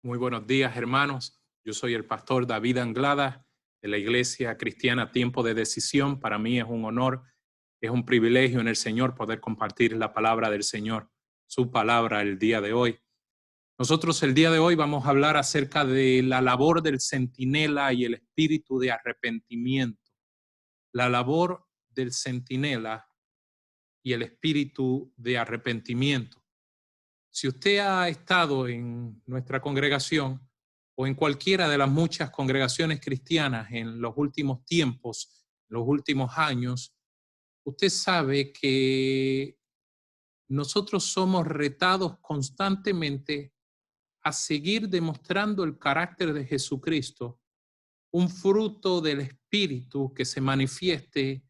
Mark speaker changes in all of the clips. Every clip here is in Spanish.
Speaker 1: Muy buenos días, hermanos. Yo soy el pastor David Anglada de la Iglesia Cristiana Tiempo de Decisión. Para mí es un honor, es un privilegio en el Señor poder compartir la palabra del Señor, su palabra el día de hoy. Nosotros el día de hoy vamos a hablar acerca de la labor del centinela y el espíritu de arrepentimiento. La labor del centinela y el espíritu de arrepentimiento. Si usted ha estado en nuestra congregación o en cualquiera de las muchas congregaciones cristianas en los últimos tiempos, los últimos años, usted sabe que nosotros somos retados constantemente a seguir demostrando el carácter de Jesucristo, un fruto del Espíritu que se manifieste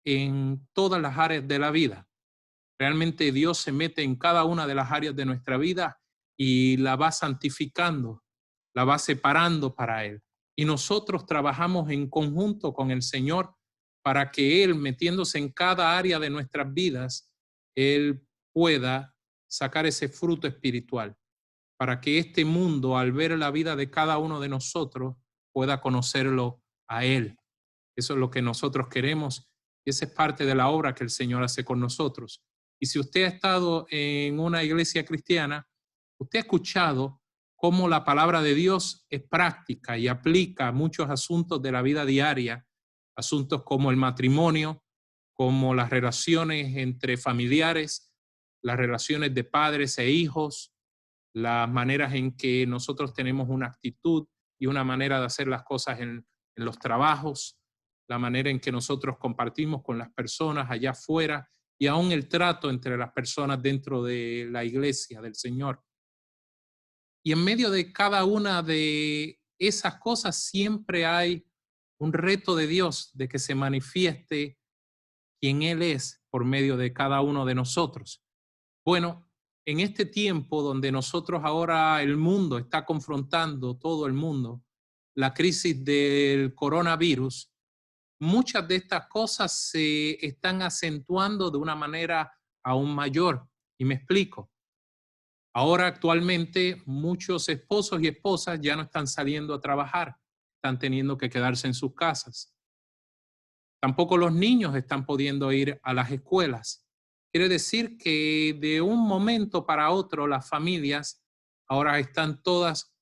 Speaker 1: en todas las áreas de la vida. Realmente Dios se mete en cada una de las áreas de nuestra vida y la va santificando, la va separando para Él. Y nosotros trabajamos en conjunto con el Señor para que Él, metiéndose en cada área de nuestras vidas, Él pueda sacar ese fruto espiritual, para que este mundo, al ver la vida de cada uno de nosotros, pueda conocerlo a Él. Eso es lo que nosotros queremos y esa es parte de la obra que el Señor hace con nosotros. Y si usted ha estado en una iglesia cristiana, usted ha escuchado cómo la palabra de Dios es práctica y aplica muchos asuntos de la vida diaria, asuntos como el matrimonio, como las relaciones entre familiares, las relaciones de padres e hijos, las maneras en que nosotros tenemos una actitud y una manera de hacer las cosas en los trabajos, la manera en que nosotros compartimos con las personas allá afuera y aún el trato entre las personas dentro de la iglesia del Señor. Y en medio de cada una de esas cosas siempre hay un reto de Dios de que se manifieste quién Él es por medio de cada uno de nosotros. Bueno, en este tiempo donde nosotros ahora el mundo está confrontando, todo el mundo, la crisis del coronavirus, muchas de estas cosas se están acentuando de una manera aún mayor. Y me explico. Ahora actualmente muchos esposos y esposas ya no están saliendo a trabajar, están teniendo que quedarse en sus casas. Tampoco los niños están pudiendo ir a las escuelas. Quiere decir que de un momento para otro las familias ahora están todas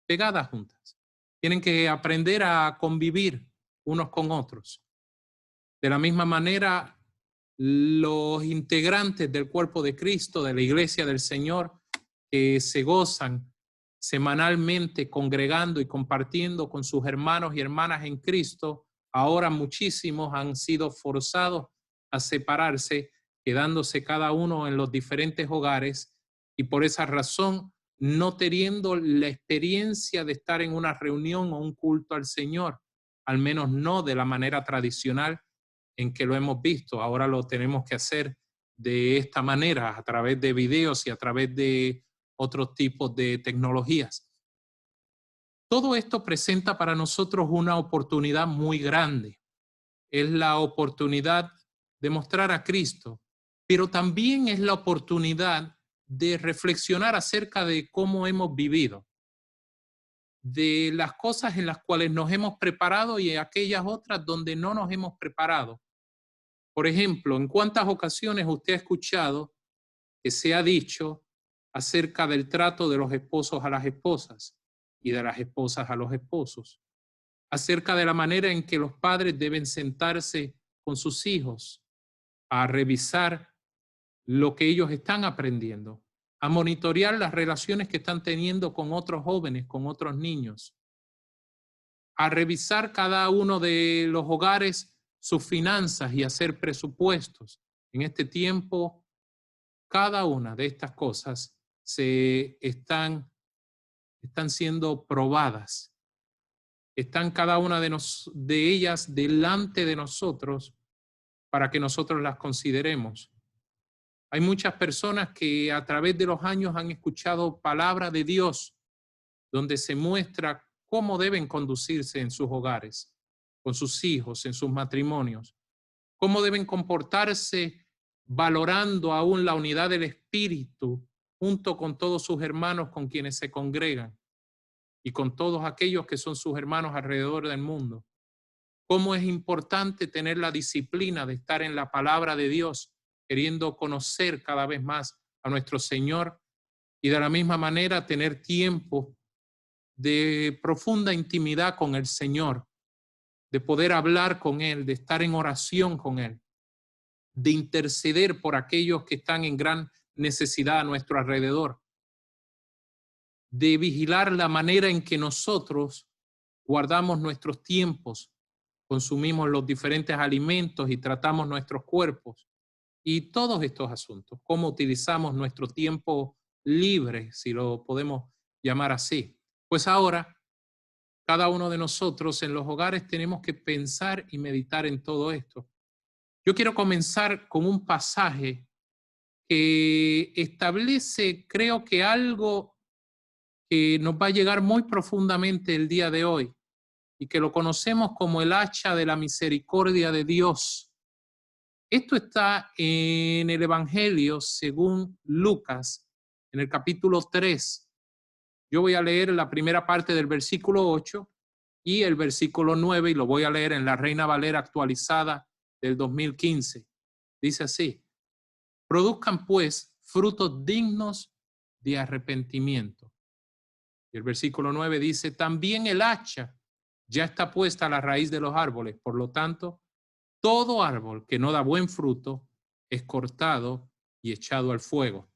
Speaker 1: pegadas juntas. Tienen que aprender a convivir unos con otros. De la misma manera, los integrantes del cuerpo de Cristo, de la iglesia del Señor, que se gozan semanalmente congregando y compartiendo con sus hermanos y hermanas en Cristo, ahora muchísimos han sido forzados a separarse, quedándose cada uno en los diferentes hogares y por esa razón no teniendo la experiencia de estar en una reunión o un culto al Señor, al menos no de la manera tradicional en que lo hemos visto. Ahora lo tenemos que hacer de esta manera, a través de videos y a través de otros tipos de tecnologías. Todo esto presenta para nosotros una oportunidad muy grande. Es la oportunidad de mostrar a Cristo, pero también es la oportunidad de reflexionar acerca de cómo hemos vivido, de las cosas en las cuales nos hemos preparado y aquellas otras donde no nos hemos preparado. Por ejemplo, ¿en cuántas ocasiones usted ha escuchado que se ha dicho acerca del trato de los esposos a las esposas y de las esposas a los esposos? Acerca de la manera en que los padres deben sentarse con sus hijos a revisar lo que ellos están aprendiendo, a monitorear las relaciones que están teniendo con otros jóvenes, con otros niños, a revisar cada uno de los hogares sus finanzas y hacer presupuestos. En este tiempo, cada una de estas cosas están siendo probadas. Están cada una de ellas delante de nosotros para que nosotros las consideremos. Hay muchas personas que a través de los años han escuchado palabra de Dios donde se muestra cómo deben conducirse en sus hogares, con sus hijos, en sus matrimonios, cómo deben comportarse valorando aún la unidad del Espíritu junto con todos sus hermanos con quienes se congregan. y con todos aquellos que son sus hermanos alrededor del mundo. Cómo es importante tener la disciplina de estar en la palabra de Dios, queriendo conocer cada vez más a nuestro Señor y de la misma manera tener tiempo de profunda intimidad con el Señor, de poder hablar con Él, de estar en oración con Él, de interceder por aquellos que están en gran necesidad a nuestro alrededor, de vigilar la manera en que nosotros guardamos nuestros tiempos, consumimos los diferentes alimentos y tratamos nuestros cuerpos y todos estos asuntos, cómo utilizamos nuestro tiempo libre, si lo podemos llamar así. Pues ahora, cada uno de nosotros en los hogares tenemos que pensar y meditar en todo esto. Yo quiero comenzar con un pasaje que establece, creo que algo que nos va a llegar muy profundamente el día de hoy y que lo conocemos como el hacha de la misericordia de Dios. Esto está en el Evangelio según Lucas, en el capítulo 3. Yo voy a leer la primera parte del versículo 8 y el versículo 9 y lo voy a leer en la Reina Valera actualizada del 2015. Dice así: produzcan pues frutos dignos de arrepentimiento. Y el versículo 9 dice: también el hacha ya está puesta a la raíz de los árboles, por lo tanto, todo árbol que no da buen fruto es cortado y echado al fuego.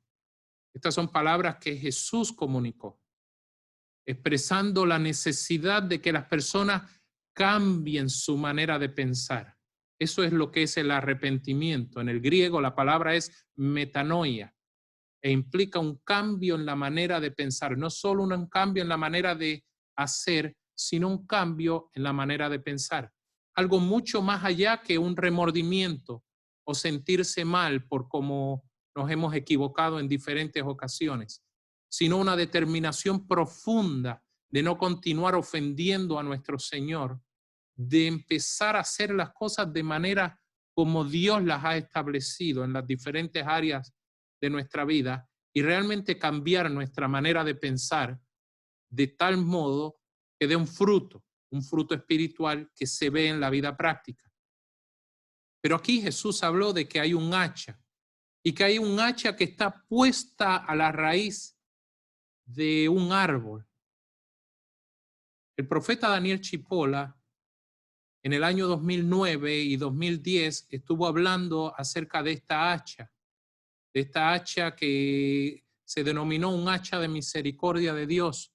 Speaker 1: Estas son palabras que Jesús comunicó, expresando la necesidad de que las personas cambien su manera de pensar. Eso es lo que es el arrepentimiento. En el griego la palabra es metanoia e implica un cambio en la manera de pensar, no solo un cambio en la manera de hacer, sino un cambio en la manera de pensar. Algo mucho más allá que un remordimiento o sentirse mal por cómo nos hemos equivocado en diferentes ocasiones, sino una determinación profunda de no continuar ofendiendo a nuestro Señor, de empezar a hacer las cosas de manera como Dios las ha establecido en las diferentes áreas de nuestra vida y realmente cambiar nuestra manera de pensar de tal modo que dé un fruto espiritual que se ve en la vida práctica. Pero aquí Jesús habló de que hay un hacha y que hay un hacha que está puesta a la raíz de un árbol. El profeta Daniel Chipola en el año 2009 y 2010 estuvo hablando acerca de esta hacha que se denominó un hacha de misericordia de Dios.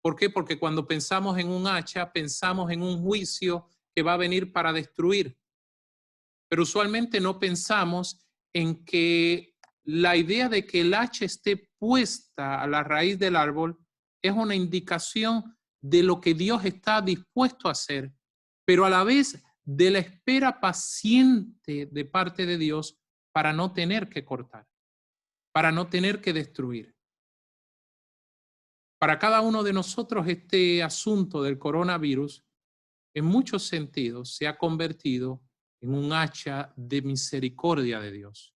Speaker 1: ¿Por qué? Porque cuando pensamos en un hacha, pensamos en un juicio que va a venir para destruir. Pero usualmente no pensamos en que la idea de que el hacha esté puesta a la raíz del árbol es una indicación de lo que Dios está dispuesto a hacer, pero a la vez de la espera paciente de parte de Dios para no tener que cortar, para no tener que destruir. Para cada uno de nosotros este asunto del coronavirus, en muchos sentidos, se ha convertido en un hacha de misericordia de Dios.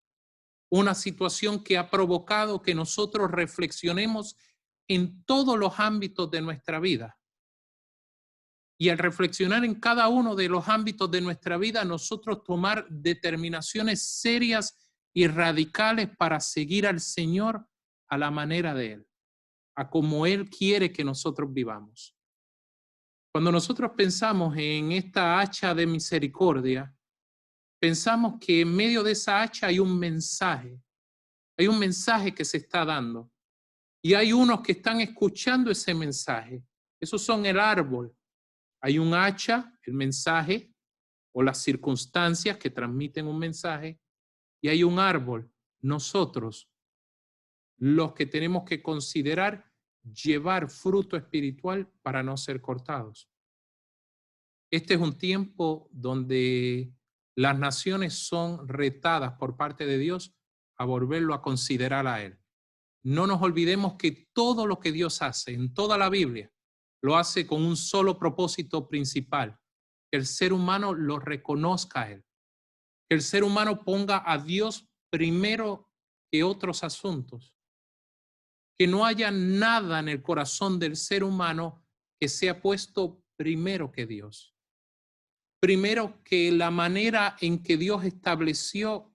Speaker 1: Una situación que ha provocado que nosotros reflexionemos en todos los ámbitos de nuestra vida. Y al reflexionar en cada uno de los ámbitos de nuestra vida, nosotros tomar determinaciones serias y radicales para seguir al Señor a la manera de Él, a como Él quiere que nosotros vivamos. Cuando nosotros pensamos en esta hacha de misericordia, pensamos que en medio de esa hacha hay un mensaje que se está dando. Y hay unos que están escuchando ese mensaje. Esos son el árbol. Hay un hacha, el mensaje, o las circunstancias que transmiten un mensaje, y hay un árbol, nosotros, los que tenemos que considerar llevar fruto espiritual para no ser cortados. Este es un tiempo donde las naciones son retadas por parte de Dios a volverlo a considerar a Él. No nos olvidemos que todo lo que Dios hace en toda la Biblia lo hace con un solo propósito principal, que el ser humano lo reconozca a Él, que el ser humano ponga a Dios primero que otros asuntos. que no haya nada en el corazón del ser humano que sea puesto primero que Dios. Primero que la manera en que Dios estableció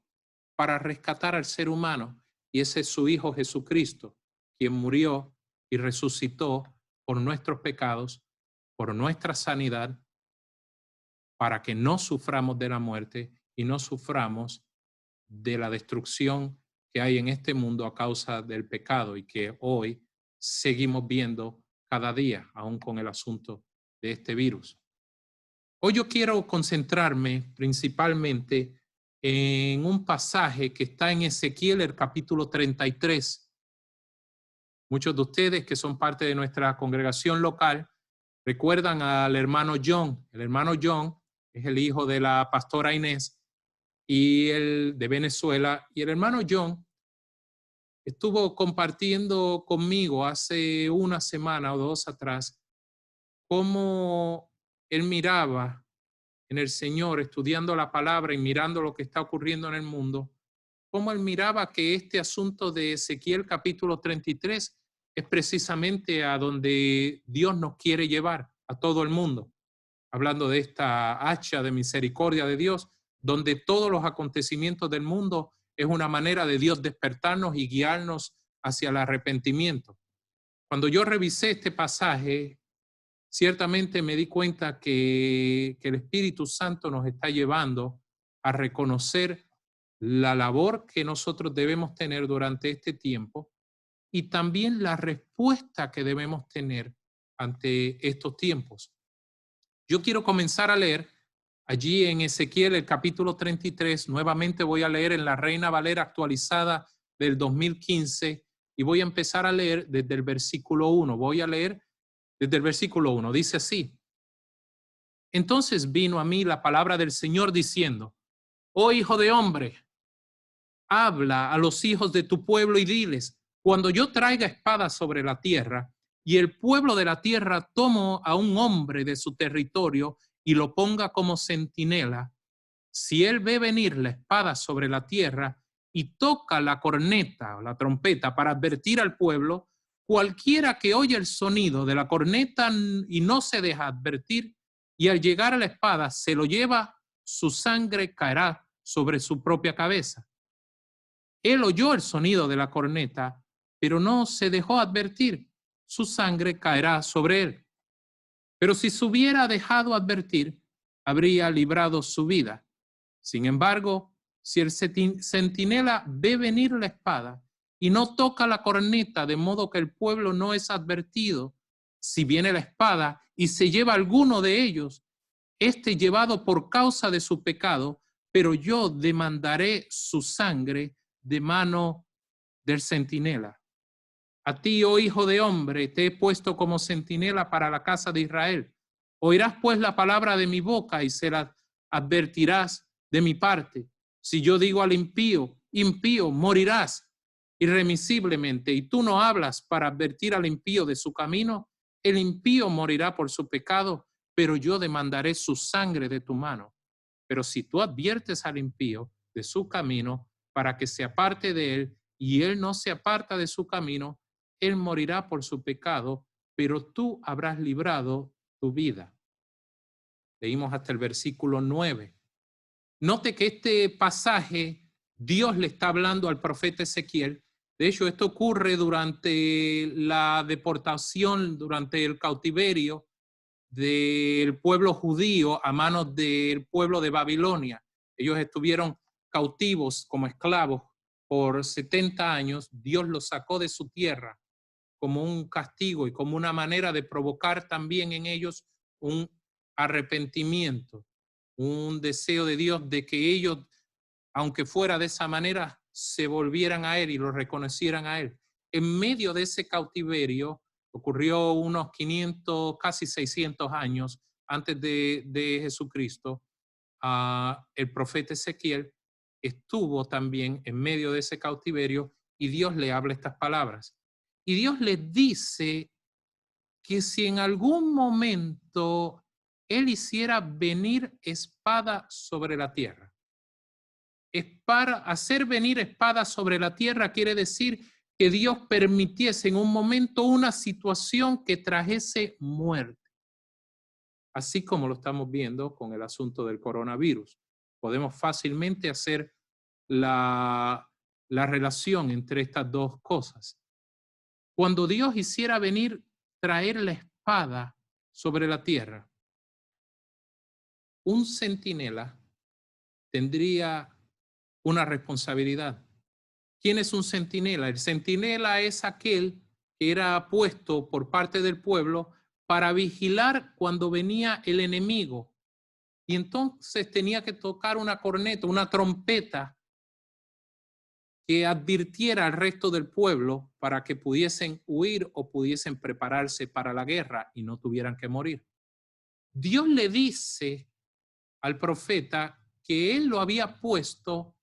Speaker 1: para rescatar al ser humano, y ese es su Hijo Jesucristo, quien murió y resucitó por nuestros pecados, por nuestra sanidad, para que no suframos de la muerte y no suframos de la destrucción que hay en este mundo a causa del pecado y que hoy seguimos viendo cada día, aún con el asunto de este virus. Hoy yo quiero concentrarme principalmente en un pasaje que está en Ezequiel, el capítulo 33. Muchos de ustedes que son parte de nuestra congregación local recuerdan al hermano John. El hermano John es el hijo de la pastora Inés y el de Venezuela. Y el hermano John estuvo compartiendo conmigo hace una semana o dos atrás cómo él miraba en el Señor, estudiando la palabra y mirando lo que está ocurriendo en el mundo, cómo él miraba que este asunto de Ezequiel capítulo 33 es precisamente a donde Dios nos quiere llevar a todo el mundo, hablando de esta hacha de misericordia de Dios, donde todos los acontecimientos del mundo es una manera de Dios despertarnos y guiarnos hacia el arrepentimiento. Cuando yo revisé este pasaje, ciertamente me di cuenta que el Espíritu Santo nos está llevando a reconocer la labor que nosotros debemos tener durante este tiempo y también la respuesta que debemos tener ante estos tiempos. Yo quiero comenzar a leer allí en Ezequiel el capítulo 33, nuevamente voy a leer en la Reina Valera actualizada del 2015 y voy a empezar a leer desde el versículo 1. Voy a leer desde el versículo 1, dice así: Entonces vino a mí la palabra del Señor diciendo: Oh hijo de hombre, habla a los hijos de tu pueblo y diles: cuando yo traiga espada sobre la tierra y el pueblo de la tierra tomo a un hombre de su territorio y lo ponga como centinela, si él ve venir la espada sobre la tierra y toca la corneta o la trompeta para advertir al pueblo, cualquiera que oye el sonido de la corneta y no se deja advertir, y al llegar a la espada se lo lleva, su sangre caerá sobre su propia cabeza. Él oyó el sonido de la corneta, pero no se dejó advertir, su sangre caerá sobre él. Pero si se hubiera dejado advertir, habría librado su vida. Sin embargo, si el centinela ve venir la espada y no toca la corneta, de modo que el pueblo no es advertido, si viene la espada y se lleva alguno de ellos, este llevado por causa de su pecado, pero yo demandaré su sangre de mano del centinela. A ti, oh hijo de hombre, te he puesto como centinela para la casa de Israel. Oirás pues la palabra de mi boca y se la advertirás de mi parte. Si yo digo al impío, impío, morirás irremisiblemente, y tú no hablas para advertir al impío de su camino, el impío morirá por su pecado, pero yo demandaré su sangre de tu mano. Pero si tú adviertes al impío de su camino para que se aparte de él, y él no se aparta de su camino, él morirá por su pecado, pero tú habrás librado tu vida. Leímos hasta el versículo 9. Note que este pasaje Dios le está hablando al profeta Ezequiel. De hecho, esto ocurre durante la deportación, durante el cautiverio del pueblo judío a manos del pueblo de Babilonia. Ellos estuvieron cautivos como esclavos por 70 años. Dios los sacó de su tierra como un castigo y como una manera de provocar también en ellos un arrepentimiento, un deseo de Dios de que ellos, aunque fuera de esa manera, se volvieran a Él y lo reconocieran a Él. En medio de ese cautiverio, ocurrió unos 500, casi 600 años antes de Jesucristo, el profeta Ezequiel estuvo también en medio de ese cautiverio y Dios le habla estas palabras. Y Dios le dice que si en algún momento Él hiciera venir espada sobre la tierra, hacer venir espada sobre la tierra quiere decir que Dios permitiese en un momento una situación que trajese muerte. Así como lo estamos viendo con el asunto del coronavirus. Podemos fácilmente hacer la relación entre estas dos cosas. Cuando Dios hiciera venir, traer la espada sobre la tierra, un centinela tendría una responsabilidad. ¿Quién es un centinela? El centinela es aquel que era puesto por parte del pueblo para vigilar cuando venía el enemigo. Y entonces tenía que tocar una corneta, una trompeta que advirtiera al resto del pueblo para que pudiesen huir o pudiesen prepararse para la guerra y no tuvieran que morir. Dios le dice al profeta que él lo había puesto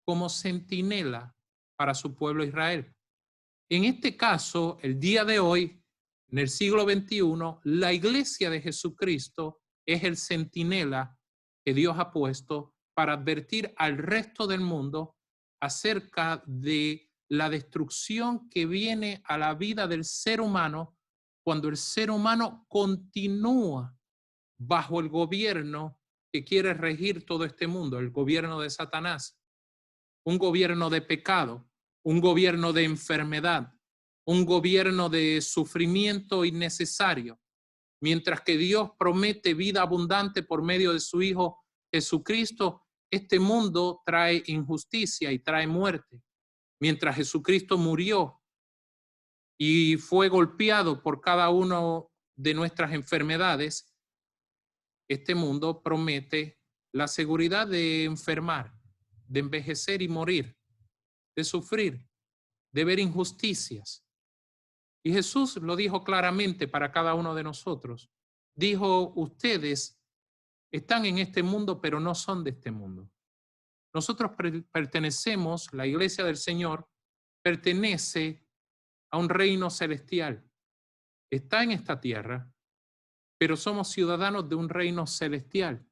Speaker 1: como centinela para su pueblo Israel. En este caso, el día de hoy, en el siglo XXI, la iglesia de Jesucristo es el centinela que Dios ha puesto para advertir al resto del mundo acerca de la destrucción que viene a la vida del ser humano cuando el ser humano continúa bajo el gobierno que quiere regir todo este mundo, el gobierno de Satanás, un gobierno de pecado, un gobierno de enfermedad, un gobierno de sufrimiento innecesario, mientras que Dios promete vida abundante por medio de su Hijo Jesucristo. Este mundo trae injusticia y trae muerte. Mientras Jesucristo murió y fue golpeado por cada una de nuestras enfermedades, este mundo promete la seguridad de enfermar, de envejecer y morir, de sufrir, de ver injusticias. Y Jesús lo dijo claramente para cada uno de nosotros. Dijo, ustedes están en este mundo, pero no son de este mundo. Nosotros pertenecemos, la iglesia del Señor, pertenece a un reino celestial. Está en esta tierra, pero somos ciudadanos de un reino celestial.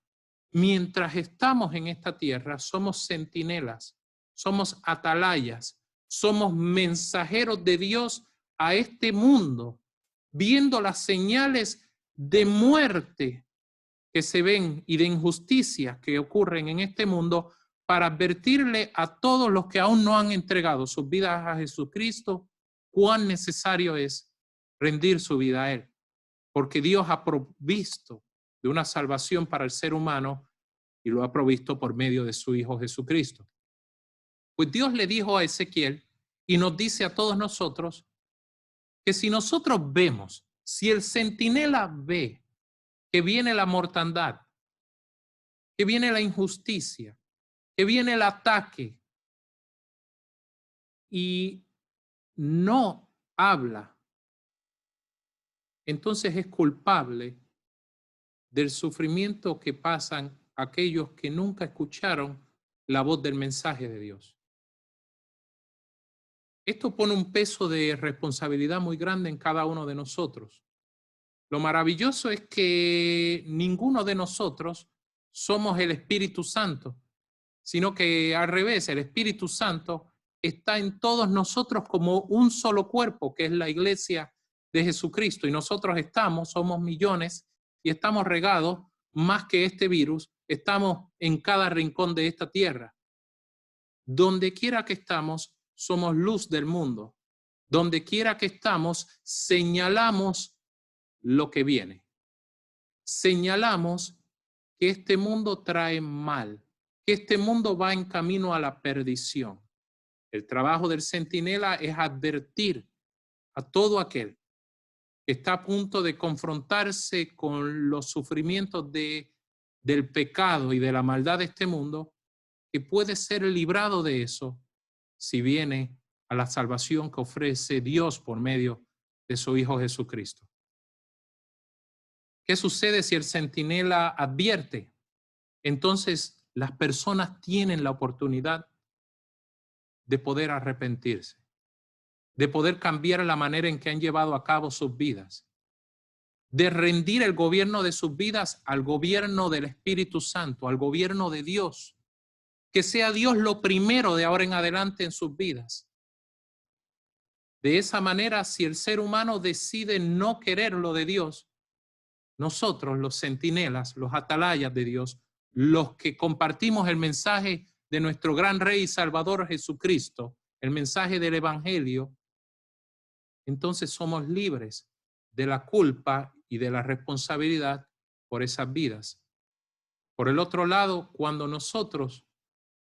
Speaker 1: Mientras estamos en esta tierra, somos centinelas, somos atalayas, somos mensajeros de Dios a este mundo, viendo las señales de muerte que se ven y de injusticias que ocurren en este mundo, para advertirle a todos los que aún no han entregado sus vidas a Jesucristo cuán necesario es rendir su vida a Él, porque Dios ha provisto de una salvación para el ser humano y lo ha provisto por medio de su Hijo Jesucristo. Pues Dios le dijo a Ezequiel y nos dice a todos nosotros que si nosotros vemos, si el centinela ve que viene la mortandad, que viene la injusticia, que viene el ataque y no habla, entonces es culpable del sufrimiento que pasan aquellos que nunca escucharon la voz del mensaje de Dios. Esto pone un peso de responsabilidad muy grande en cada uno de nosotros. Lo maravilloso es que ninguno de nosotros somos el Espíritu Santo, sino que al revés, el Espíritu Santo está en todos nosotros como un solo cuerpo, que es la iglesia de Jesucristo. Y nosotros somos millones y estamos regados más que este virus, estamos en cada rincón de esta tierra. Donde quiera que estamos, somos luz del mundo. Donde quiera que estamos, señalamos lo que viene. Señalamos que este mundo trae mal, que este mundo va en camino a la perdición. El trabajo del centinela es advertir a todo aquel que está a punto de confrontarse con los sufrimientos del pecado y de la maldad de este mundo, que puede ser librado de eso si viene a la salvación que ofrece Dios por medio de su Hijo Jesucristo. ¿Qué sucede si el centinela advierte? Entonces las personas tienen la oportunidad de poder arrepentirse, de poder cambiar la manera en que han llevado a cabo sus vidas, de rendir el gobierno de sus vidas al gobierno del Espíritu Santo, al gobierno de Dios. Que sea Dios lo primero de ahora en adelante en sus vidas. De esa manera, si el ser humano decide no querer lo de Dios, nosotros, los centinelas, los atalayas de Dios, los que compartimos el mensaje de nuestro gran Rey y Salvador Jesucristo, el mensaje del Evangelio, entonces somos libres de la culpa y de la responsabilidad por esas vidas. Por el otro lado, cuando nosotros,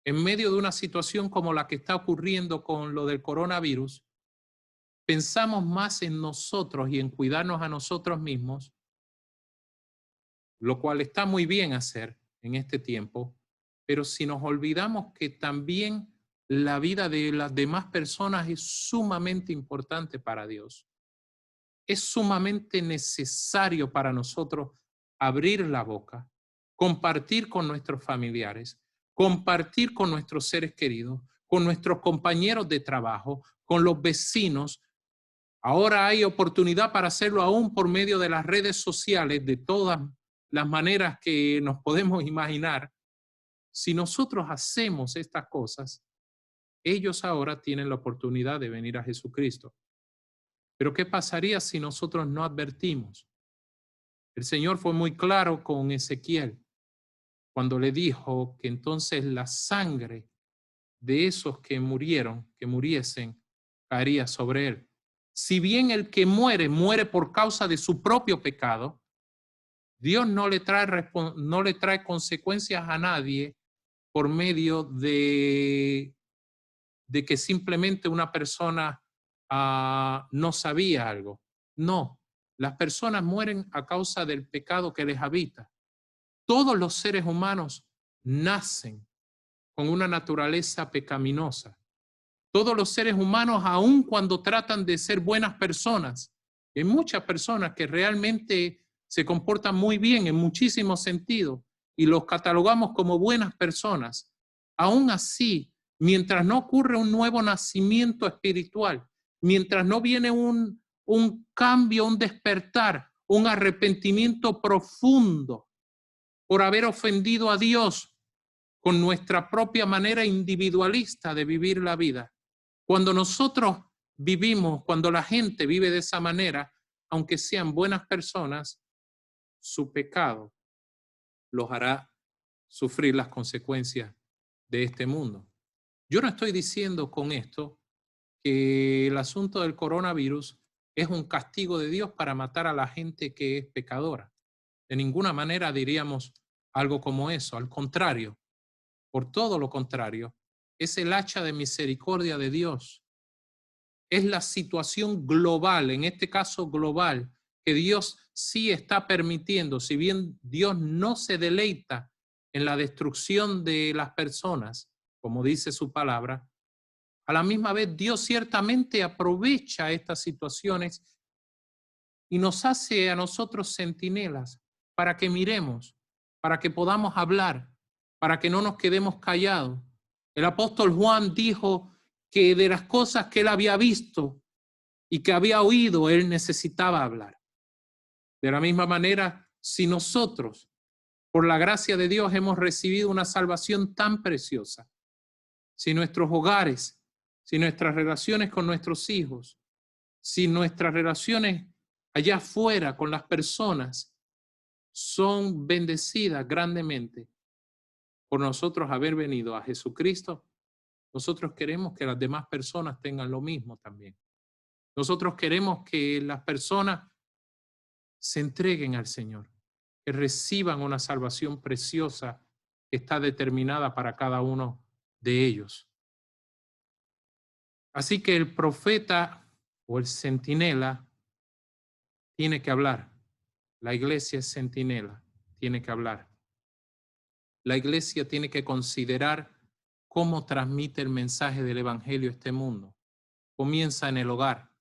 Speaker 1: en medio de una situación como la que está ocurriendo con lo del coronavirus, pensamos más en nosotros y en cuidarnos a nosotros mismos, lo cual está muy bien hacer en este tiempo, pero si nos olvidamos que también la vida de las demás personas es sumamente importante para Dios, es sumamente necesario para nosotros abrir la boca, compartir con nuestros familiares, compartir con nuestros seres queridos, con nuestros compañeros de trabajo, con los vecinos. Ahora hay oportunidad para hacerlo aún por medio de las redes sociales, de todas las maneras que nos podemos imaginar. Si nosotros hacemos estas cosas, ellos ahora tienen la oportunidad de venir a Jesucristo. Pero ¿qué pasaría si nosotros no advertimos? El Señor fue muy claro con Ezequiel cuando le dijo que entonces la sangre de esos que murieron, que muriesen, caería sobre él. Si bien el que muere, muere por causa de su propio pecado, Dios no le trae consecuencias a nadie por medio de que simplemente una persona no sabía algo. No, las personas mueren a causa del pecado que les habita. Todos los seres humanos nacen con una naturaleza pecaminosa. Todos los seres humanos, aun cuando tratan de ser buenas personas, hay muchas personas que realmente se comportan muy bien en muchísimos sentidos y los catalogamos como buenas personas. Aún así, mientras no ocurre un nuevo nacimiento espiritual, mientras no viene un cambio, un despertar, un arrepentimiento profundo por haber ofendido a Dios con nuestra propia manera individualista de vivir la vida. Cuando nosotros vivimos, cuando la gente vive de esa manera, aunque sean buenas personas, su pecado los hará sufrir las consecuencias de este mundo. Yo no estoy diciendo con esto que el asunto del coronavirus es un castigo de Dios para matar a la gente que es pecadora. De ninguna manera diríamos algo como eso. Al contrario, por todo lo contrario, es el hacha de misericordia de Dios. Es la situación global, en este caso global, que Dios sí está permitiendo. Si bien Dios no se deleita en la destrucción de las personas, como dice su palabra, a la misma vez Dios ciertamente aprovecha estas situaciones y nos hace a nosotros centinelas para que miremos, para que podamos hablar, para que no nos quedemos callados. El apóstol Juan dijo que de las cosas que él había visto y que había oído, él necesitaba hablar. De la misma manera, si nosotros, por la gracia de Dios, hemos recibido una salvación tan preciosa, si nuestros hogares, si nuestras relaciones con nuestros hijos, si nuestras relaciones allá afuera con las personas son bendecidas grandemente por nosotros haber venido a Jesucristo, nosotros queremos que las demás personas tengan lo mismo también. Nosotros queremos que las personas se entreguen al Señor, que reciban una salvación preciosa que está determinada para cada uno de ellos. Así que el profeta o el centinela tiene que hablar. La iglesia es centinela, tiene que hablar. La iglesia tiene que considerar cómo transmite el mensaje del evangelio a este mundo. Comienza en el hogar.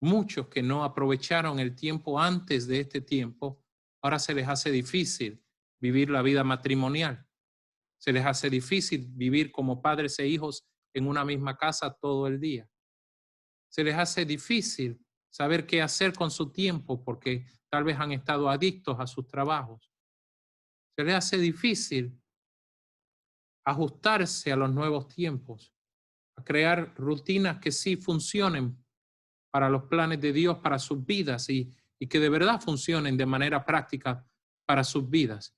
Speaker 1: Muchos que no aprovecharon el tiempo antes de este tiempo, ahora se les hace difícil vivir la vida matrimonial. Se les hace difícil vivir como padres e hijos en una misma casa todo el día. Se les hace difícil saber qué hacer con su tiempo porque tal vez han estado adictos a sus trabajos. Se les hace difícil ajustarse a los nuevos tiempos, a crear rutinas que sí funcionen para los planes de Dios, para sus vidas y que de verdad funcionen de manera práctica para sus vidas.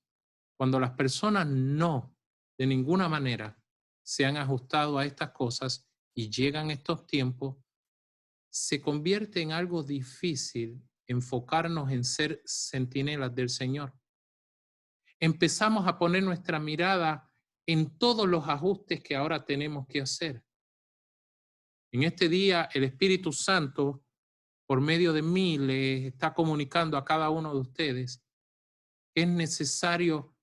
Speaker 1: Cuando las personas no, de ninguna manera, se han ajustado a estas cosas y llegan estos tiempos, se convierte en algo difícil enfocarnos en ser centinelas del Señor. Empezamos a poner nuestra mirada en todos los ajustes que ahora tenemos que hacer. En este día, el Espíritu Santo, por medio de mí, le está comunicando a cada uno de ustedes que es necesario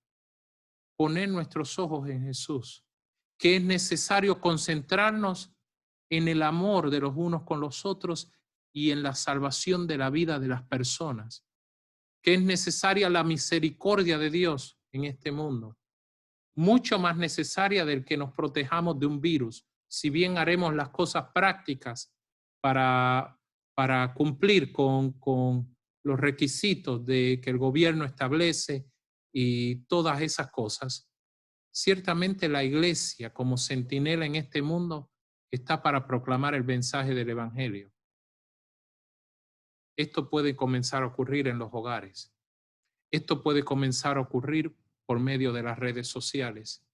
Speaker 1: poner nuestros ojos en Jesús, que es necesario concentrarnos en el amor de los unos con los otros y en la salvación de la vida de las personas, que es necesaria la misericordia de Dios en este mundo, mucho más necesaria del que nos protejamos de un virus, si bien haremos las cosas prácticas para cumplir con los requisitos de que el gobierno establece y todas esas cosas. Ciertamente la iglesia, como centinela en este mundo, está para proclamar el mensaje del evangelio. Esto puede comenzar a ocurrir en los hogares. Esto puede comenzar a ocurrir por medio de las redes sociales.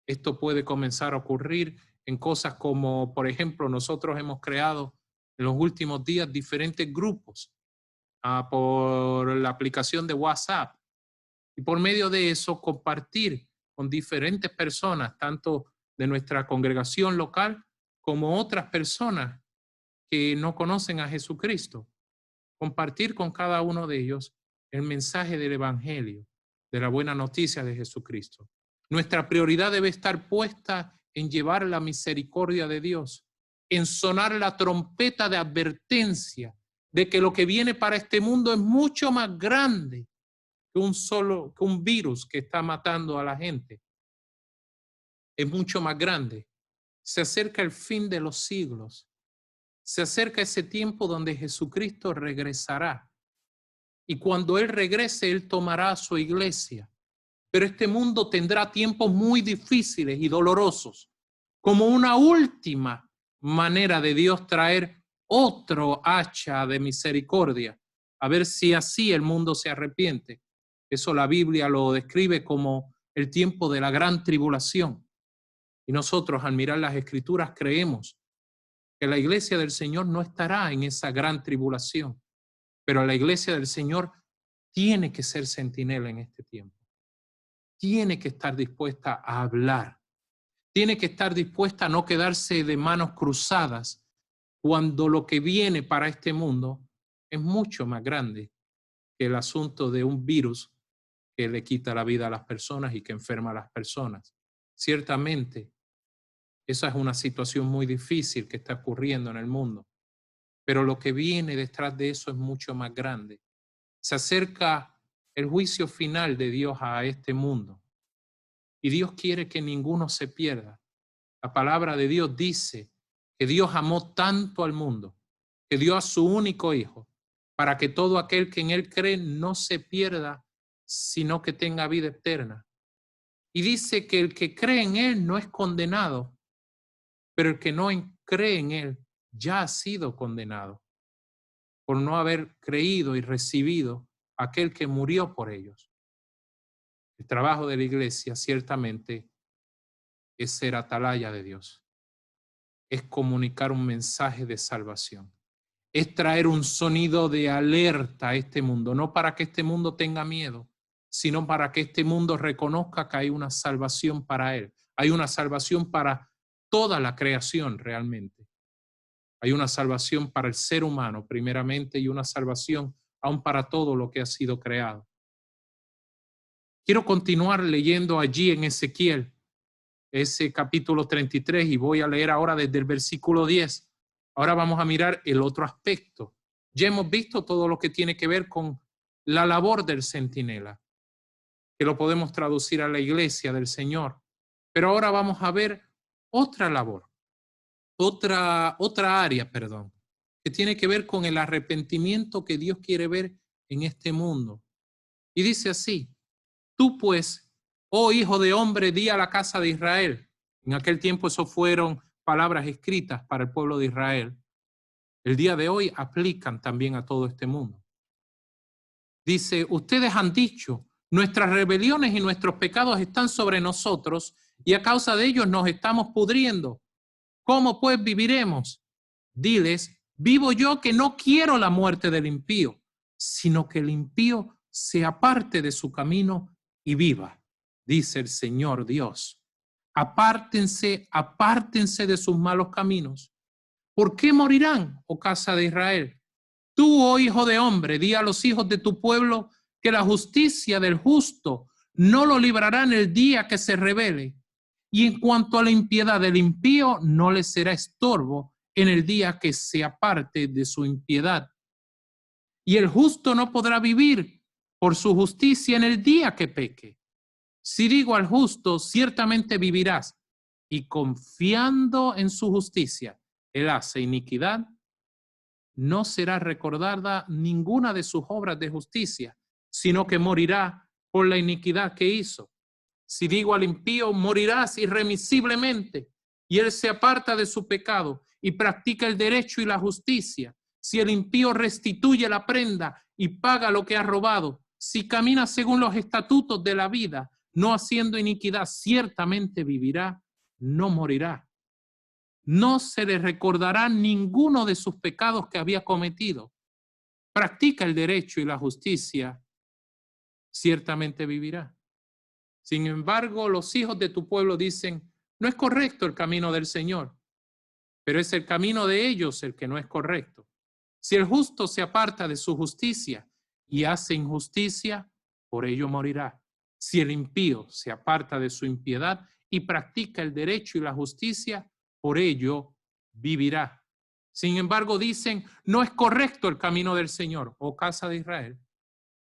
Speaker 1: Esto puede comenzar a ocurrir en cosas como, por ejemplo, nosotros hemos creado en los últimos días diferentes grupos por la aplicación de WhatsApp. Y por medio de eso compartir con diferentes personas, tanto de nuestra congregación local como otras personas que no conocen a Jesucristo. Compartir con cada uno de ellos el mensaje del evangelio, de la buena noticia de Jesucristo. Nuestra prioridad debe estar puesta en llevar la misericordia de Dios, en sonar la trompeta de advertencia de que lo que viene para este mundo es mucho más grande que un virus que está matando a la gente. Es mucho más grande. Se acerca el fin de los siglos. Se acerca ese tiempo donde Jesucristo regresará. Y cuando Él regrese, Él tomará a su iglesia. Pero este mundo tendrá tiempos muy difíciles y dolorosos, como una última manera de Dios traer otro hacha de misericordia, a ver si así el mundo se arrepiente. Eso la Biblia lo describe como el tiempo de la gran tribulación. Y nosotros, al mirar las Escrituras, creemos que la iglesia del Señor no estará en esa gran tribulación, pero la iglesia del Señor tiene que ser centinela en este tiempo. Tiene que estar dispuesta a hablar. Tiene que estar dispuesta a no quedarse de manos cruzadas cuando lo que viene para este mundo es mucho más grande que el asunto de un virus que le quita la vida a las personas y que enferma a las personas. Ciertamente, esa es una situación muy difícil que está ocurriendo en el mundo, pero lo que viene detrás de eso es mucho más grande. Se acerca el juicio final de Dios a este mundo y Dios quiere que ninguno se pierda. La palabra de Dios dice que Dios amó tanto al mundo, que dio a su único Hijo, para que todo aquel que en Él cree no se pierda, sino que tenga vida eterna. Y dice que el que cree en Él no es condenado, pero el que no cree en Él ya ha sido condenado por no haber creído y recibido a aquel que murió por ellos. El trabajo de la iglesia ciertamente es ser atalaya de Dios, es comunicar un mensaje de salvación, es traer un sonido de alerta a este mundo, no para que este mundo tenga miedo, sino para que este mundo reconozca que hay una salvación para él, hay una salvación para toda la creación realmente. Hay una salvación para el ser humano primeramente y una salvación aún para todo lo que ha sido creado. Quiero continuar leyendo allí en Ezequiel, ese capítulo 33, y voy a leer ahora desde el versículo 10. Ahora vamos a mirar el otro aspecto. Ya hemos visto todo lo que tiene que ver con la labor del centinela, que lo podemos traducir a la iglesia del Señor. Pero ahora vamos a ver otra labor, otra área, que tiene que ver con el arrepentimiento que Dios quiere ver en este mundo. Y dice así: tú pues, oh hijo de hombre, di a la casa de Israel. En aquel tiempo esos fueron palabras escritas para el pueblo de Israel, el día de hoy aplican también a todo este mundo. Dice, ustedes han dicho, nuestras rebeliones y nuestros pecados están sobre nosotros y a causa de ellos nos estamos pudriendo. ¿Cómo pues viviremos? Diles, vivo yo que no quiero la muerte del impío, sino que el impío se aparte de su camino y viva, dice el Señor Dios. Apártense, apártense de sus malos caminos. ¿Por qué morirán, oh casa de Israel? Tú, oh hijo de hombre, di a los hijos de tu pueblo que la justicia del justo no lo librará en el día que se rebele. Y en cuanto a la impiedad del impío, no le será estorbo en el día que se aparte de su impiedad. Y el justo no podrá vivir por su justicia en el día que peque. Si digo al justo, ciertamente vivirás, y confiando en su justicia, él hace iniquidad, no será recordada ninguna de sus obras de justicia, sino que morirá por la iniquidad que hizo. Si digo al impío, morirás irremisiblemente, y él se aparta de su pecado y practica el derecho y la justicia. Si el impío restituye la prenda y paga lo que ha robado, si camina según los estatutos de la vida, no haciendo iniquidad, ciertamente vivirá, no morirá. No se le recordará ninguno de sus pecados que había cometido. Practica el derecho y la justicia, ciertamente vivirá. Sin embargo, los hijos de tu pueblo dicen, no es correcto el camino del Señor, pero es el camino de ellos el que no es correcto. Si el justo se aparta de su justicia y hace injusticia, por ello morirá. Si el impío se aparta de su impiedad y practica el derecho y la justicia, por ello vivirá. Sin embargo, dicen, no es correcto el camino del Señor, oh casa de Israel.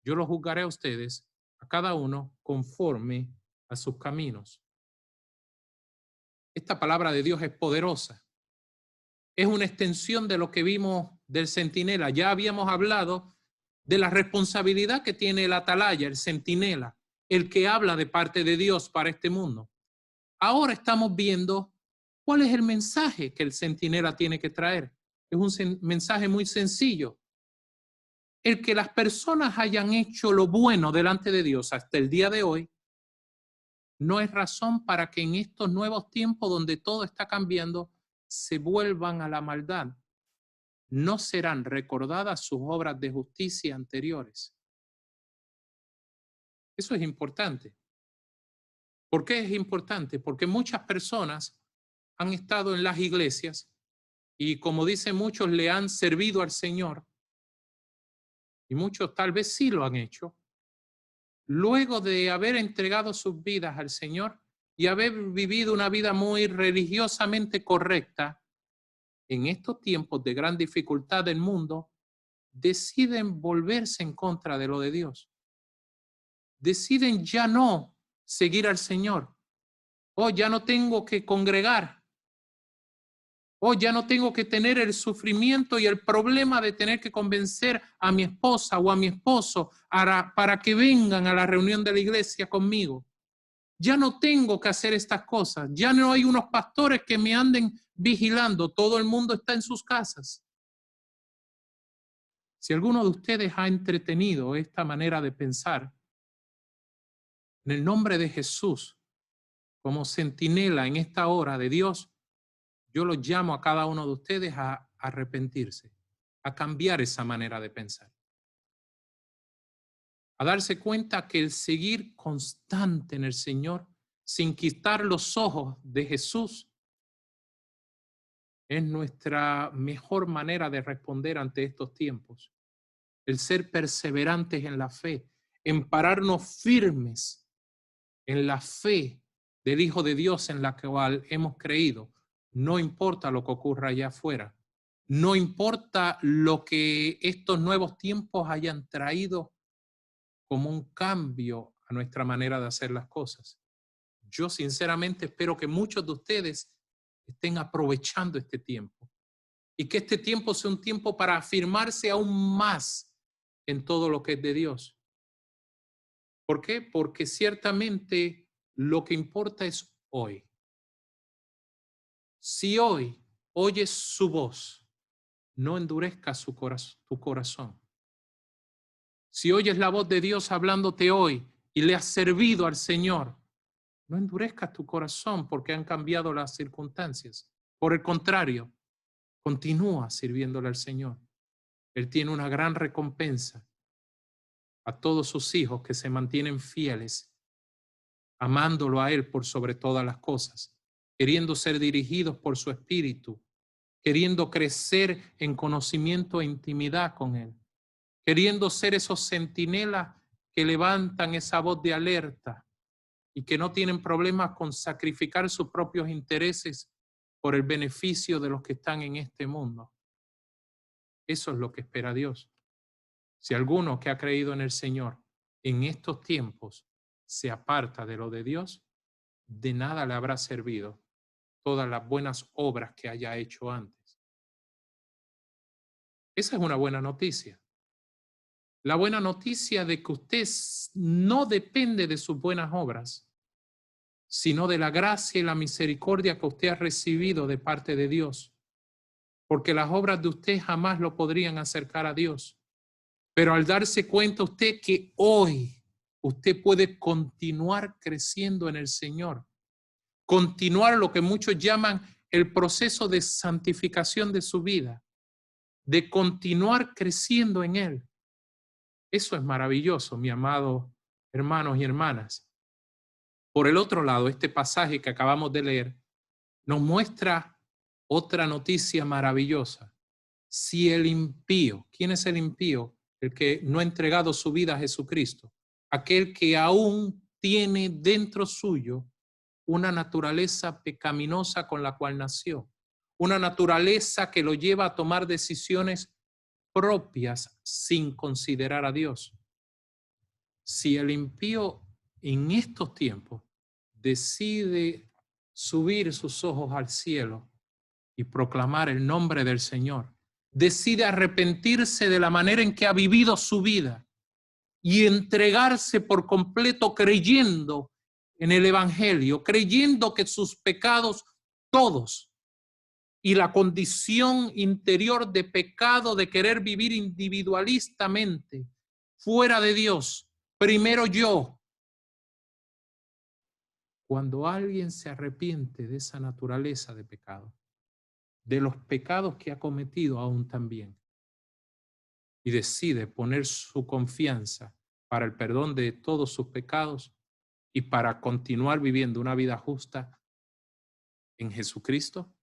Speaker 1: Yo los juzgaré a ustedes, a cada uno, conforme a sus caminos. Esta palabra de Dios es poderosa. Es una extensión de lo que vimos del centinela. Ya habíamos hablado de la responsabilidad que tiene el atalaya, el centinela, el que habla de parte de Dios para este mundo. Ahora estamos viendo cuál es el mensaje que el centinela tiene que traer. Es un mensaje muy sencillo. El que las personas hayan hecho lo bueno delante de Dios hasta el día de hoy no es razón para que en estos nuevos tiempos donde todo está cambiando se vuelvan a la maldad. No serán recordadas sus obras de justicia anteriores. Eso es importante. ¿Por qué es importante? Porque muchas personas han estado en las iglesias y, como dicen muchos, le han servido al Señor, y muchos tal vez sí lo han hecho, luego de haber entregado sus vidas al Señor y haber vivido una vida muy religiosamente correcta, en estos tiempos de gran dificultad del mundo, deciden volverse en contra de lo de Dios. Deciden ya no seguir al Señor. Oh, ya no tengo que congregar. Oh, ya no tengo que tener el sufrimiento y el problema de tener que convencer a mi esposa o a mi esposo para que vengan a la reunión de la iglesia conmigo. Ya no tengo que hacer estas cosas. Ya no hay unos pastores que me anden vigilando. Todo el mundo está en sus casas. Si alguno de ustedes ha entretenido esta manera de pensar, en el nombre de Jesús, como centinela en esta hora de Dios, yo los llamo a cada uno de ustedes a arrepentirse, a cambiar esa manera de pensar, a darse cuenta que el seguir constante en el Señor, sin quitar los ojos de Jesús, es nuestra mejor manera de responder ante estos tiempos. El ser perseverantes en la fe, en pararnos firmes en la fe del Hijo de Dios en la cual hemos creído. No importa lo que ocurra allá afuera. No importa lo que estos nuevos tiempos hayan traído como un cambio a nuestra manera de hacer las cosas. Yo sinceramente espero que muchos de ustedes estén aprovechando este tiempo y que este tiempo sea un tiempo para afirmarse aún más en todo lo que es de Dios. ¿Por qué? Porque ciertamente lo que importa es hoy. Si hoy oyes su voz, no endurezcas tu corazón. Si oyes la voz de Dios hablándote hoy y le has servido al Señor, no endurezcas tu corazón porque han cambiado las circunstancias. Por el contrario, continúa sirviéndole al Señor. Él tiene una gran recompensa a todos sus hijos que se mantienen fieles, amándolo a Él por sobre todas las cosas, queriendo ser dirigidos por su Espíritu, queriendo crecer en conocimiento e intimidad con Él, queriendo ser esos centinelas que levantan esa voz de alerta y que no tienen problemas con sacrificar sus propios intereses por el beneficio de los que están en este mundo. Eso es lo que espera Dios. Si alguno que ha creído en el Señor en estos tiempos se aparta de lo de Dios, de nada le habrá servido todas las buenas obras que haya hecho antes. Esa es una buena noticia. La buena noticia de que usted no depende de sus buenas obras, sino de la gracia y la misericordia que usted ha recibido de parte de Dios. Porque las obras de usted jamás lo podrían acercar a Dios. Pero al darse cuenta usted que hoy usted puede continuar creciendo en el Señor, continuar lo que muchos llaman el proceso de santificación de su vida, de continuar creciendo en Él. Eso es maravilloso, mi amado hermanos y hermanas. Por el otro lado, este pasaje que acabamos de leer nos muestra otra noticia maravillosa. Si el impío, ¿quién es el impío? El que no ha entregado su vida a Jesucristo, aquel que aún tiene dentro suyo una naturaleza pecaminosa con la cual nació, una naturaleza que lo lleva a tomar decisiones propias sin considerar a Dios. Si el impío en estos tiempos decide subir sus ojos al cielo y proclamar el nombre del Señor, decide arrepentirse de la manera en que ha vivido su vida y entregarse por completo creyendo en el Evangelio, creyendo que sus pecados todos y la condición interior de pecado de querer vivir individualistamente fuera de Dios, primero yo. Cuando alguien se arrepiente de esa naturaleza de pecado, de los pecados que ha cometido aún también, y decide poner su confianza para el perdón de todos sus pecados y para continuar viviendo una vida justa en Jesucristo,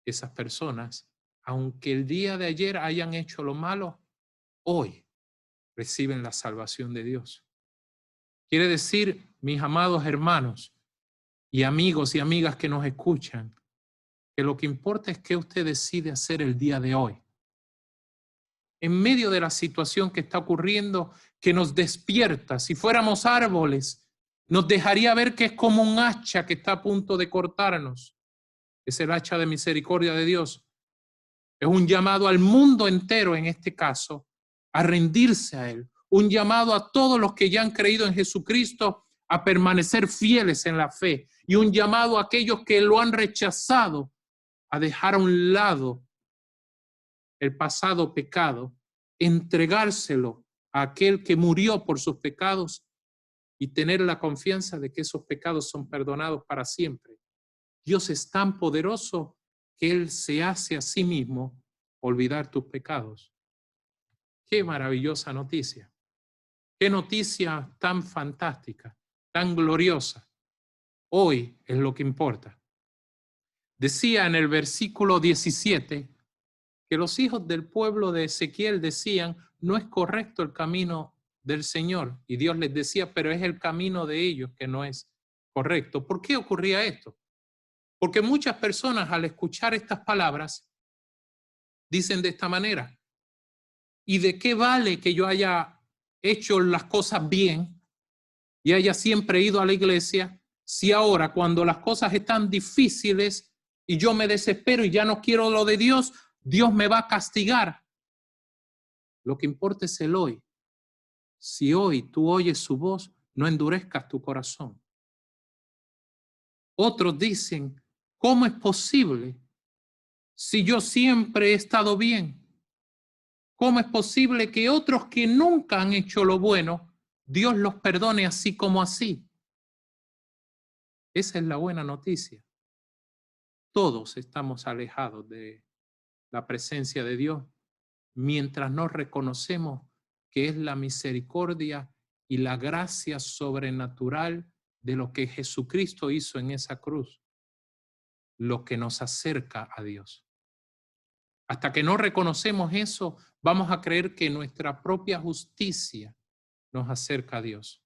Speaker 1: esas personas, aunque el día de ayer hayan hecho lo malo, hoy reciben la salvación de Dios. Quiere decir, mis amados hermanos y amigos y amigas que nos escuchan, que lo que importa es qué usted decide hacer el día de hoy. En medio de la situación que está ocurriendo, que nos despierta, si fuéramos árboles, nos dejaría ver que es como un hacha que está a punto de cortarnos. Es el hacha de misericordia de Dios. Es un llamado al mundo entero, en este caso, a rendirse a Él. Un llamado a todos los que ya han creído en Jesucristo a permanecer fieles en la fe. Y un llamado a aquellos que lo han rechazado a dejar a un lado el pasado pecado, entregárselo a aquel que murió por sus pecados y tener la confianza de que esos pecados son perdonados para siempre. Dios es tan poderoso que Él se hace a sí mismo olvidar tus pecados. Qué maravillosa noticia. Qué noticia tan fantástica, tan gloriosa. Hoy es lo que importa. Decía en el versículo 17 que los hijos del pueblo de Ezequiel decían, no es correcto el camino del Señor. Y Dios les decía, pero es el camino de ellos que no es correcto. ¿Por qué ocurría esto? Porque muchas personas al escuchar estas palabras dicen de esta manera, ¿y de qué vale que yo haya hecho las cosas bien y haya siempre ido a la iglesia si ahora cuando las cosas están difíciles y yo me desespero y ya no quiero lo de Dios, Dios me va a castigar? Lo que importa es el hoy. Si hoy tú oyes su voz, no endurezcas tu corazón. Otros dicen, ¿Cómo es posible si yo siempre he estado bien? ¿Cómo es posible que otros que nunca han hecho lo bueno, Dios los perdone así como así? Esa es la buena noticia. Todos estamos alejados de la presencia de Dios mientras no reconocemos que es la misericordia y la gracia sobrenatural de lo que Jesucristo hizo en esa cruz, lo que nos acerca a Dios. Hasta que no reconocemos eso, vamos a creer que nuestra propia justicia nos acerca a Dios.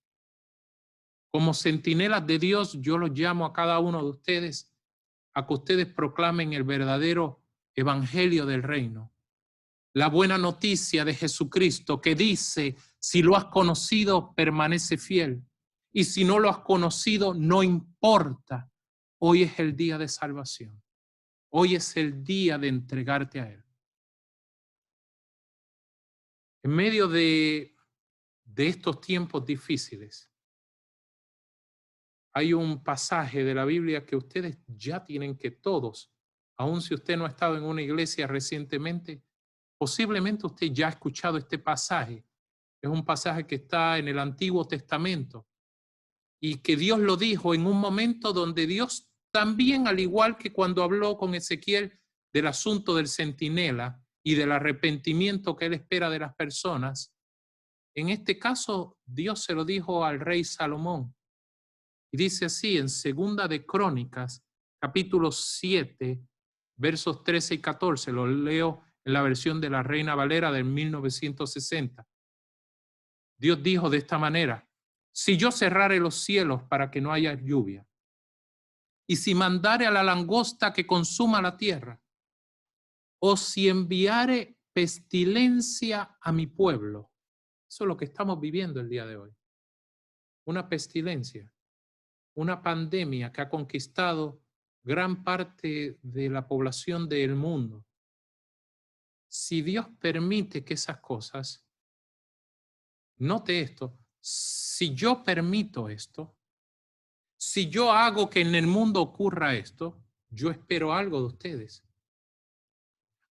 Speaker 1: Como centinelas de Dios, yo los llamo a cada uno de ustedes a que ustedes proclamen el verdadero evangelio del reino. La buena noticia de Jesucristo que dice, si lo has conocido, permanece fiel. Y si no lo has conocido, no importa. Hoy es el día de salvación. Hoy es el día de entregarte a Él. En medio de estos tiempos difíciles, hay un pasaje de la Biblia que ustedes ya tienen que todos, aun si usted no ha estado en una iglesia recientemente, posiblemente usted ya ha escuchado este pasaje. Es un pasaje que está en el Antiguo Testamento y que Dios lo dijo en un momento donde Dios también, al igual que cuando habló con Ezequiel del asunto del centinela y del arrepentimiento que él espera de las personas, en este caso Dios se lo dijo al rey Salomón. Y dice así en Segunda de Crónicas, capítulo 7, versos 13 y 14, lo leo en la versión de la Reina Valera del 1960. Dios dijo de esta manera, si yo cerrare los cielos para que no haya lluvia, y si mandare a la langosta que consuma la tierra, o si enviare pestilencia a mi pueblo, eso es lo que estamos viviendo el día de hoy, una pestilencia, una pandemia que ha conquistado gran parte de la población del mundo. Si Dios permite que esas cosas, note esto, si yo permito esto, si yo hago que en el mundo ocurra esto, yo espero algo de ustedes.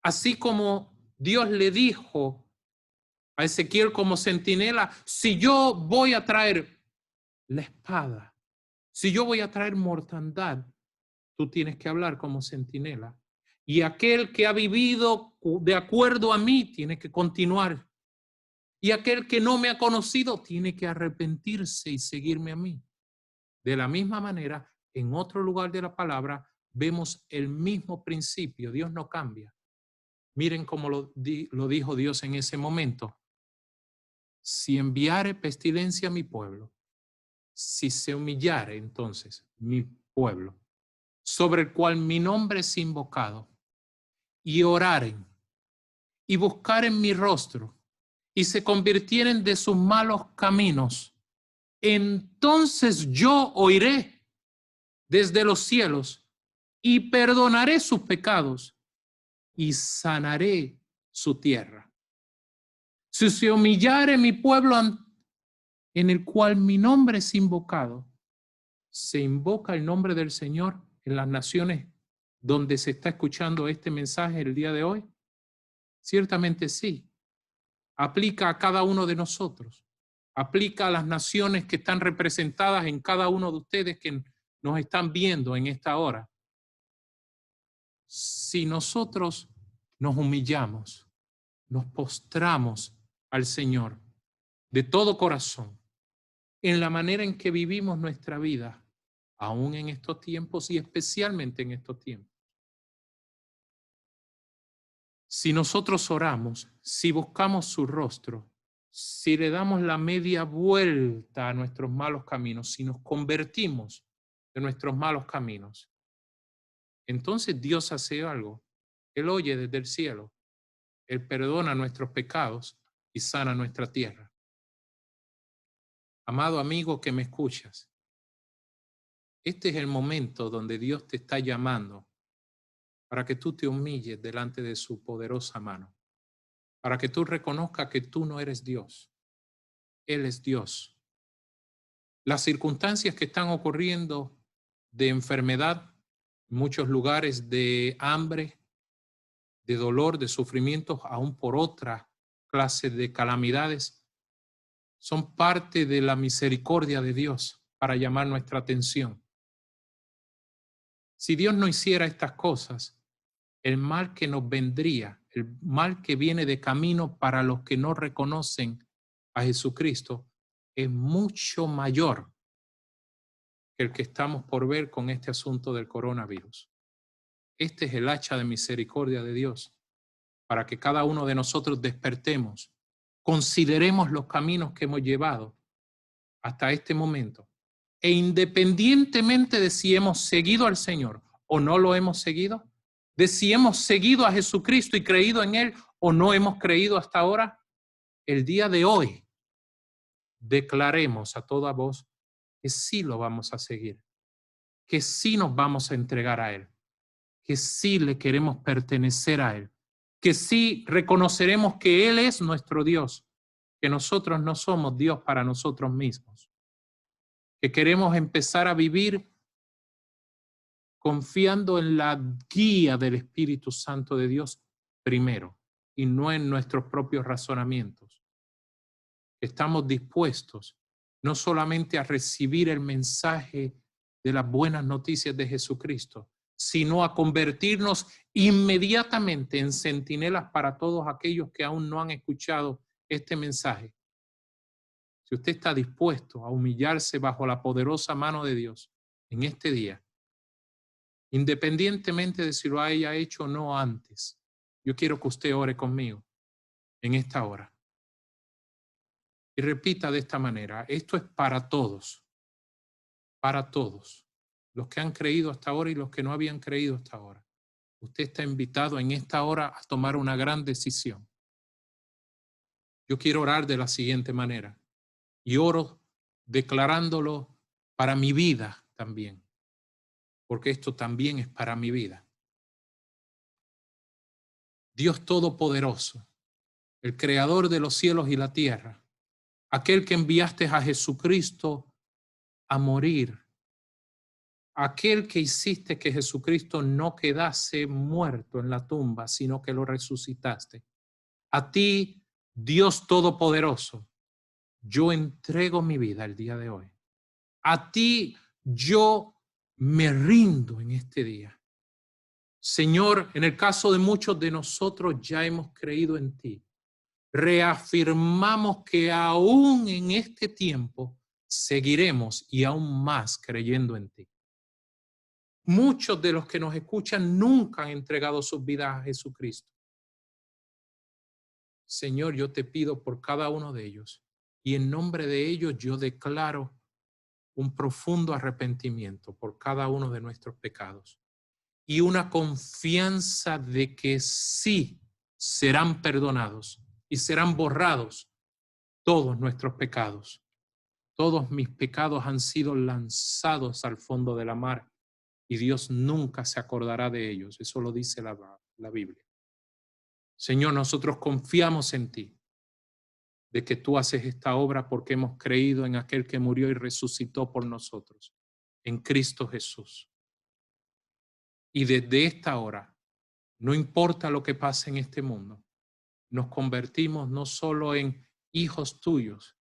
Speaker 1: Así como Dios le dijo a Ezequiel como centinela, si yo voy a traer la espada, si yo voy a traer mortandad, tú tienes que hablar como centinela. Y aquel que ha vivido de acuerdo a mí tiene que continuar. Y aquel que no me ha conocido tiene que arrepentirse y seguirme a mí. De la misma manera, en otro lugar de la palabra, vemos el mismo principio. Dios no cambia. Miren cómo lo dijo Dios en ese momento. Si enviare pestilencia a mi pueblo, si se humillare entonces mi pueblo, sobre el cual mi nombre es invocado, y oraren, y buscaren mi rostro, y se convirtieren de sus malos caminos, entonces yo oiré desde los cielos y perdonaré sus pecados y sanaré su tierra. Si se humillare mi pueblo en el cual mi nombre es invocado, se invoca el nombre del Señor en las naciones donde se está escuchando este mensaje el día de hoy. Ciertamente sí. Aplica a cada uno de nosotros. Aplica a las naciones que están representadas en cada uno de ustedes que nos están viendo en esta hora. Si nosotros nos humillamos, nos postramos al Señor de todo corazón, en la manera en que vivimos nuestra vida, aún en estos tiempos y especialmente en estos tiempos. Si nosotros oramos, si buscamos su rostro, si le damos la media vuelta a nuestros malos caminos, si nos convertimos de nuestros malos caminos, entonces Dios hace algo. Él oye desde el cielo. Él perdona nuestros pecados y sana nuestra tierra. Amado amigo que me escuchas, este es el momento donde Dios te está llamando para que tú te humilles delante de su poderosa mano, para que tú reconozcas que tú no eres Dios. Él es Dios. Las circunstancias que están ocurriendo de enfermedad, muchos lugares de hambre, de dolor, de sufrimientos, aún por otra clase de calamidades, son parte de la misericordia de Dios para llamar nuestra atención. Si Dios no hiciera estas cosas, el mal que nos vendría, el mal que viene de camino para los que no reconocen a Jesucristo, es mucho mayor que el que estamos por ver con este asunto del coronavirus. Este es el hacha de misericordia de Dios para que cada uno de nosotros despertemos, consideremos los caminos que hemos llevado hasta este momento e independientemente de si hemos seguido al Señor o no lo hemos seguido, de si hemos seguido a Jesucristo y creído en Él o no hemos creído hasta ahora, el día de hoy declaremos a toda voz que sí lo vamos a seguir, que sí nos vamos a entregar a Él, que sí le queremos pertenecer a Él, que sí reconoceremos que Él es nuestro Dios, que nosotros no somos Dios para nosotros mismos, que queremos empezar a vivir confiando en la guía del Espíritu Santo de Dios primero y no en nuestros propios razonamientos. Estamos dispuestos no solamente a recibir el mensaje de las buenas noticias de Jesucristo, sino a convertirnos inmediatamente en centinelas para todos aquellos que aún no han escuchado este mensaje. Si usted está dispuesto a humillarse bajo la poderosa mano de Dios en este día, independientemente de si lo haya hecho o no antes, yo quiero que usted ore conmigo en esta hora. Y repita de esta manera, esto es para todos, los que han creído hasta ahora y los que no habían creído hasta ahora. Usted está invitado en esta hora a tomar una gran decisión. Yo quiero orar de la siguiente manera y oro declarándolo para mi vida también, porque esto también es para mi vida. Dios Todopoderoso, el Creador de los cielos y la tierra, aquel que enviaste a Jesucristo a morir, aquel que hiciste que Jesucristo no quedase muerto en la tumba, sino que lo resucitaste. A ti, Dios Todopoderoso, yo entrego mi vida el día de hoy. A ti yo me rindo en este día. Señor, en el caso de muchos de nosotros ya hemos creído en ti. Reafirmamos que aún en este tiempo seguiremos y aún más creyendo en ti. Muchos de los que nos escuchan nunca han entregado sus vidas a Jesucristo. Señor, yo te pido por cada uno de ellos y en nombre de ellos yo declaro un profundo arrepentimiento por cada uno de nuestros pecados y una confianza de que sí serán perdonados y serán borrados todos nuestros pecados. Todos mis pecados han sido lanzados al fondo de la mar y Dios nunca se acordará de ellos. Eso lo dice la Biblia. Señor, nosotros confiamos en ti, de que tú haces esta obra porque hemos creído en aquel que murió y resucitó por nosotros, en Cristo Jesús. Y desde esta hora, no importa lo que pase en este mundo, nos convertimos no solo en hijos tuyos,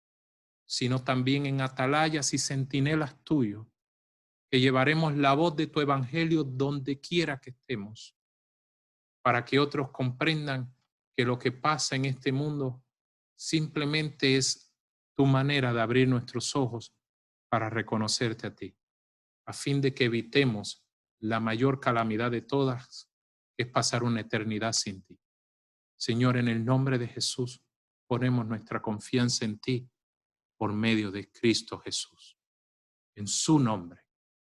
Speaker 1: sino también en atalayas y centinelas tuyos, que llevaremos la voz de tu evangelio donde quiera que estemos, para que otros comprendan que lo que pasa en este mundo simplemente es tu manera de abrir nuestros ojos para reconocerte a ti, a fin de que evitemos la mayor calamidad de todas, que es pasar una eternidad sin ti. Señor, en el nombre de Jesús, ponemos nuestra confianza en ti por medio de Cristo Jesús. En su nombre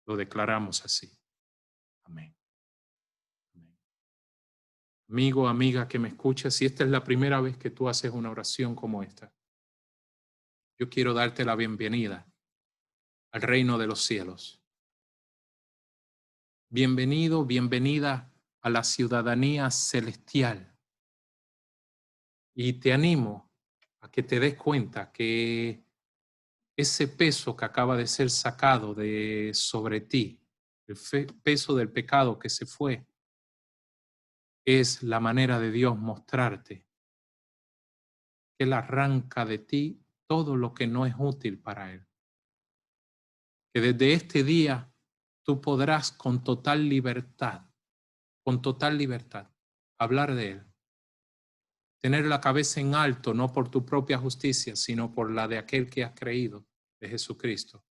Speaker 1: lo declaramos así. Amén. Amén. Amigo, amiga que me escuchas, si esta es la primera vez que tú haces una oración como esta, yo quiero darte la bienvenida al reino de los cielos. Bienvenido, bienvenida a la ciudadanía celestial. Y te animo a que te des cuenta que ese peso que acaba de ser sacado de sobre ti el peso del pecado que se fue, es la manera de Dios mostrarte que Él arranca de ti todo lo que no es útil para Él. Que desde este día tú podrás con total libertad, hablar de Él. Tener la cabeza en alto, no por tu propia justicia, sino por la de aquel que has creído, de Jesucristo.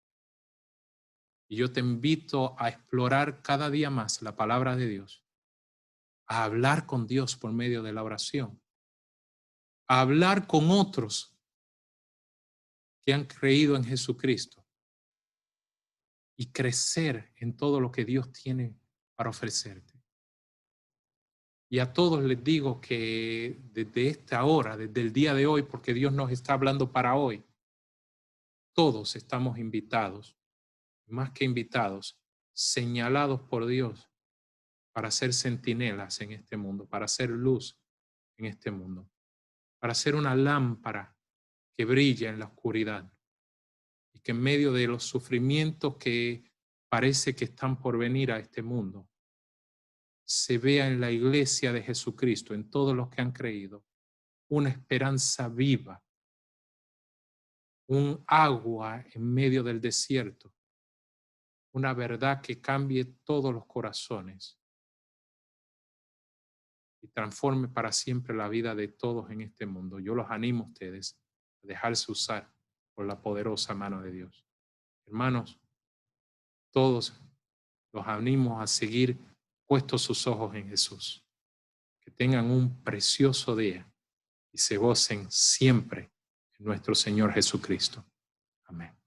Speaker 1: Y yo te invito a explorar cada día más la palabra de Dios, a hablar con Dios por medio de la oración, a hablar con otros que han creído en Jesucristo y crecer en todo lo que Dios tiene para ofrecerte. Y a todos les digo que desde esta hora, desde el día de hoy, porque Dios nos está hablando para hoy, todos estamos invitados, más que invitados, señalados por Dios para ser centinelas en este mundo, para hacer luz en este mundo, para ser una lámpara que brilla en la oscuridad y que en medio de los sufrimientos que parece que están por venir a este mundo, se vea en la iglesia de Jesucristo, en todos los que han creído, una esperanza viva, un agua en medio del desierto, una verdad que cambie todos los corazones y transforme para siempre la vida de todos en este mundo. Yo los animo a ustedes a dejarse usar por la poderosa mano de Dios. Hermanos, todos los animo a seguir puestos sus ojos en Jesús. Que tengan un precioso día y se gocen siempre en nuestro Señor Jesucristo. Amén.